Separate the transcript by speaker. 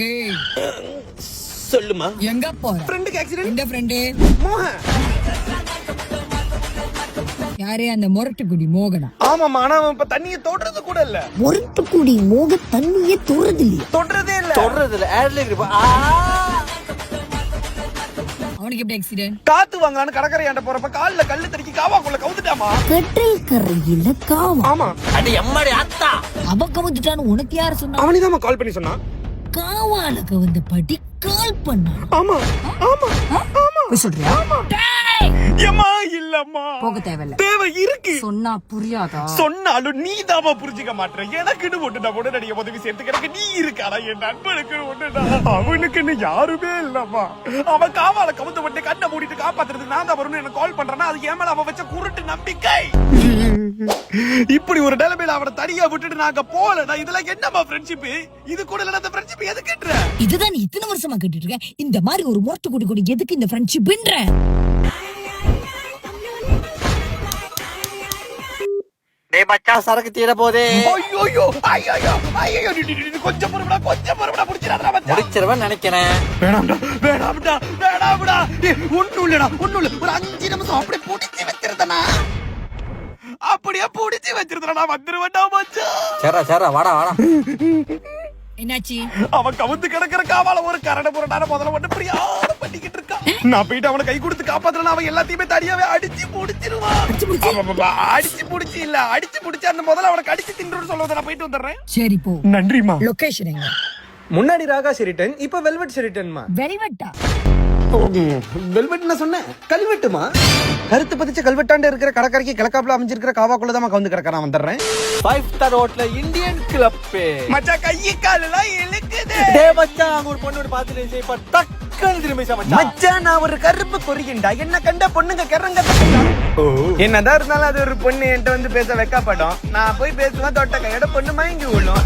Speaker 1: ஏய்
Speaker 2: சொல்லுமா.
Speaker 1: எங்க போற?
Speaker 2: ஃப்ரெண்டுக்கு ஆக்சிடென்ட்.
Speaker 1: இந்த ஃப்ரெண்டு
Speaker 2: மோகன்.
Speaker 1: யாரே அந்த முரட்டுக்குடி மோகனா?
Speaker 2: ஆமாமா, ஆனா அவன் இப்ப தண்ணியை தொடுறது கூட இல்ல.
Speaker 1: முரட்டுக்குடி மோக தண்ணியே தொடுறது இல்லையா?
Speaker 2: தொடுறதே இல்ல.
Speaker 3: தொடறது இல்ல, ஏர்ல இருக்கு.
Speaker 1: அவனுக்கு எப்படி ஆக்சிடென்ட்?
Speaker 2: காத்து வாங்கலான்னு கடற்கரையாண்ட போறப்ப கால்ல கல்லு தடுக்கி காவாக்குள்ள கவுந்துட்டாமா.
Speaker 1: கடல் கரையில காவா.
Speaker 2: ஆமா,
Speaker 3: அடி எம்மாடி ஆத்தா.
Speaker 1: அவ கவுந்துட்டான்னு உனக்கு யாரு சொன்னா?
Speaker 2: அவனிதாம்மா கால் பண்ணி சொன்னான்.
Speaker 1: காவால கவுந்த பாட்டி கால் பண்ணா.
Speaker 2: ஆமா ஆமா ஆமா.
Speaker 1: போய் சொல்றியா?
Speaker 2: ஏம்மா இல்லம்மா,
Speaker 1: போக தேவையில்ல.
Speaker 2: தேவை இருக்கு.
Speaker 1: சொன்னா புரியாதா?
Speaker 2: சொன்னாலும் நீ தாமா புரிஞ்சுக்க மாட்டேற. எனக்குன்னு ஒண்ணுடா உடனடிய உதவி சேர்த்துக்கிறதுக்கு நீ இருக்காடா. என் நண்பனுக்கு ஒண்ணுடா, அவனுக்குன்னு யாருமே இல்லம்மா. அவன் காவால கவுந்த உடனே கண்ணை மூடிட்டு காப்பாத்துறதுக்கு நான் தான் வரணும்னு எனக்கு கால் பண்றானா, அது ஏன் மேல அவன் வச்ச குருட்டு நம்பிக்கை. இப்படி ஒரு நிலைமையில அவனை தனியா விட்டுட்டு நாங்க போலடா. இதெல்லாம் என்னமா ஃப்ரெண்ட்ஷிப்? இது கூட இல்ல, அந்த ஃப்ரெண்ட்ஷிப் எதுக்குன்ற?
Speaker 1: இதுதான் நீ இத்தனை வருஷமா கேட்டுட்டு இருக்க. இந்த மாதிரி ஒரு முரட்டுக்குடி கூட எதுக்கு இந்த ஃப்ரெண்ட்ஷிப்ன்ற?
Speaker 3: டேய் மச்சான், சரக்கு தீர போதே.
Speaker 2: ஐயோ ஐயோ ஐயோ, கொஞ்சம் பொறுமைடா, கொஞ்சம் பொறுமைடா, புடிச்சிடாதடா மச்சான்.
Speaker 3: முடிச்சிருவேன் நினைக்கிறேன்.
Speaker 2: வேணாம்டா வேணாம்டா வேணாம்டா. ஒண்ணும் இல்லடா, ஒண்ணும் இல்ல. ஒரு 5 நிமிஷம் அப்படியே புடிச்சு வச்சிருந்தனா, அப்படியே புடிச்சு வச்சிருந்தனா வந்துருவேன்டா மச்சான்.
Speaker 3: சரா வாடா வாடா.
Speaker 1: என்னாச்சு?
Speaker 2: அவன் கவுந்து கிடக்குற காவால ஒரு கரட புரடான முதல்ல மட்டும் பிரியாத பண்ணிக்கிட்டு இருக்கான். நான் போயிட்டு அவனை கை கொடுத்து காப்பாத்துறேன். அவன் எல்லாத்தையுமே தனியாவே அடிச்சு புடிச்சிருவான். அடிச்சு புடிச்சு இல்ல, அடிச்சு புடிச்சு அந்த முதல்ல அவனை கடிச்சு தின்றுன்னு சொல்லுவதை நான் போயிட்டு வந்துடுறேன்.
Speaker 1: சரி போ.
Speaker 2: நன்றிமா.
Speaker 1: லொகேஷன் எங்க?
Speaker 4: முன்னாடி ராகா ஷெரிட்டன், இப்ப வெல்வெட் ஷெரிட்டன்மா.
Speaker 1: வெல்வெட்டா?
Speaker 4: வெல்வெட் நான் சொன்னேன், கல்வெட்டுமா. கருத்து பதிச்ச கல்வெட்டாண்ட இருக்கிற கடற்கரைக்கு கிழக்காப்புல அமைஞ்சிருக்கிற காவாக்குள்ளதான் கவுந்து கிடக்க நான் வந்துடுறேன்.
Speaker 3: 5 ஸ்டார் ஹோட்டல்ல இந்தியன் கிளப்.
Speaker 2: மச்சான் கையை காலெல்லாம் இழுக்குது.
Speaker 3: டேய் மச்சான், அங்க ஒரு பொண்ணோட பாத்துட்டு இப்ப டக்குன்னு திரும்பி மச்சான்.
Speaker 4: மச்சான், நான் ஒரு கருப்பு கொரிகண்டா. என்ன கண்ட பொண்ணுங்க கறங்க. என்னதான் இருந்தாலும் அது ஒரு பொண்ணு என்கிட்ட வந்து பேச வைக்கப்படும். நான் போய் பேசுவேன், தொட்ட கையோட பொண்ணு மயங்கி விழும்.